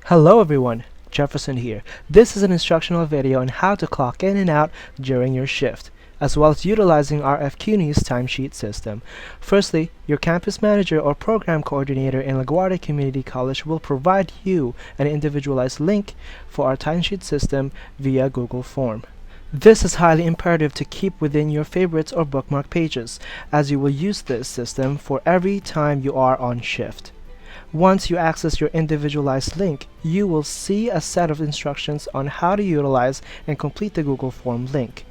Hello everyone, Jefferson here. This is an instructional video on how to clock in and out during your shift, as well as utilizing our CUNY's timesheet system. Firstly, your campus manager or program coordinator in LaGuardia Community College will provide you an individualized link for our timesheet system via Google Form. This is highly imperative to keep within your favorites or bookmark pages, as you will use this system for every time you are on shift. Once you access your individualized link, you will see a set of instructions on how to utilize and complete the Google Form link.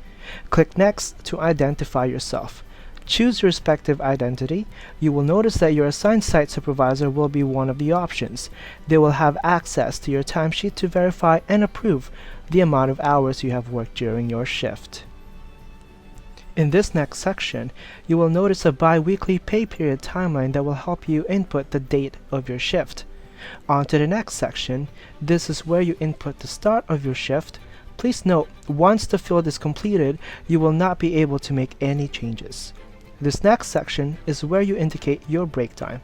Click Next to identify yourself. Choose your respective identity. You will notice that your assigned site supervisor will be one of the options. They will have access to your timesheet to verify and approve the amount of hours you have worked during your shift. In this next section, you will notice a bi-weekly pay period timeline that will help you input the date of your shift. On to the next section. This is where you input the start of your shift. Please note, once the field is completed, you will not be able to make any changes. This next section is where you indicate your break time.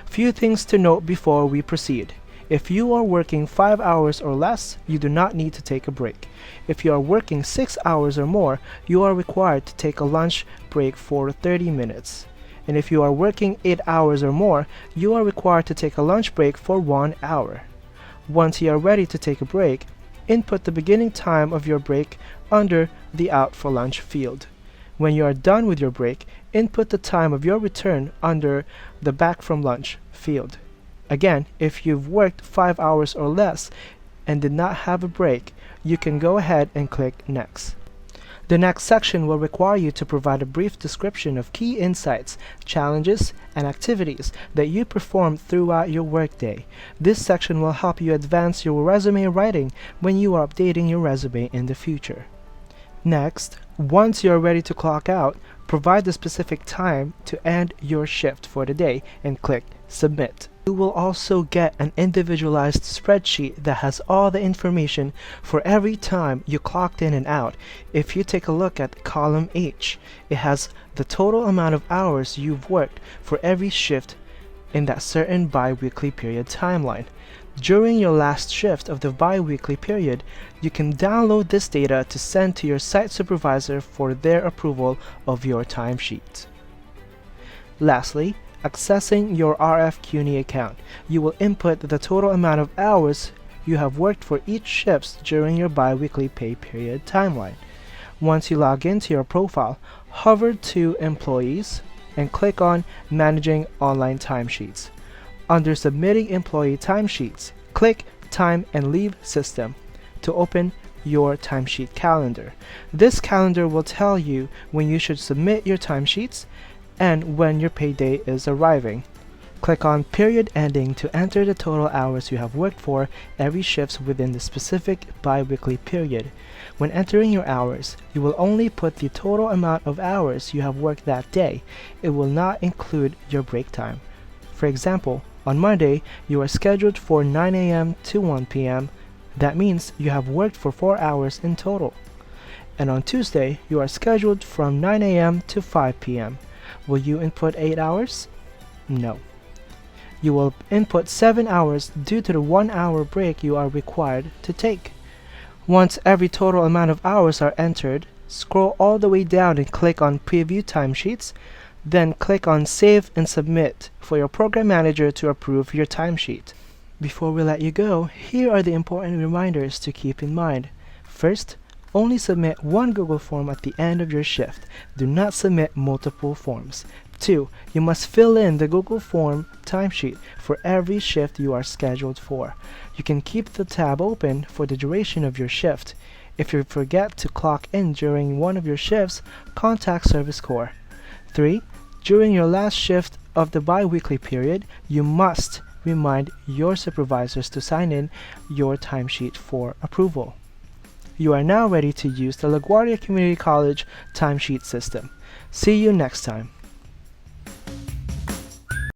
Few things to note before we proceed. If you are working 5 hours or less, you do not need to take a break. If you are working 6 hours or more, you are required to take a lunch break for 30 minutes. And if you are working 8 hours or more, you are required to take a lunch break for 1 hour. Once you are ready to take a break, input the beginning time of your break under the Out for Lunch field. When you are done with your break, input the time of your return under the Back from Lunch field. Again, if you've worked 5 hours or less and did not have a break, you can go ahead and click Next. The next section will require you to provide a brief description of key insights, challenges, and activities that you performed throughout your workday. This section will help you advance your resume writing when you are updating your resume in the future. Next, once you are ready to clock out, provide the specific time to end your shift for the day and click Submit. You will also get an individualized spreadsheet that has all the information for every time you clocked in and out. If you take a look at column H, it has the total amount of hours you've worked for every shift in that certain bi-weekly period timeline. During your last shift of the bi-weekly period, you can download this data to send to your site supervisor for their approval of your timesheet. Lastly, accessing your CUNY account, you will input the total amount of hours you have worked for each shift during your bi-weekly pay period timeline. Once you log into your profile, hover to Employees and click on Managing Online Timesheets. Under Submitting Employee Timesheets, click Time and Leave System to open your timesheet calendar. This calendar will tell you when you should submit your timesheets and when your payday is arriving. Click on Period Ending to enter the total hours you have worked for every shift within the specific bi-weekly period. When entering your hours, you will only put the total amount of hours you have worked that day. It will not include your break time. For example, on Monday, you are scheduled for 9 a.m. to 1 p.m. That means you have worked for 4 hours in total. And on Tuesday, you are scheduled from 9 a.m. to 5 p.m. Will you input 8 hours? No. You will input 7 hours due to the 1 hour break you are required to take. Once every total amount of hours are entered, scroll all the way down and click on Preview Timesheets. Then click on Save and Submit for your program manager to approve your timesheet. Before we let you go, here are the important reminders to keep in mind. First, only submit one Google form at the end of your shift. Do not submit multiple forms. 2. You must fill in the Google Form timesheet for every shift you are scheduled for. You can keep the tab open for the duration of your shift. If you forget to clock in during one of your shifts, contact Service Corps. 3. During your last shift of the bi-weekly period, you must remind your supervisors to sign in your timesheet for approval. You are now ready to use the LaGuardia Community College timesheet system. See you next time.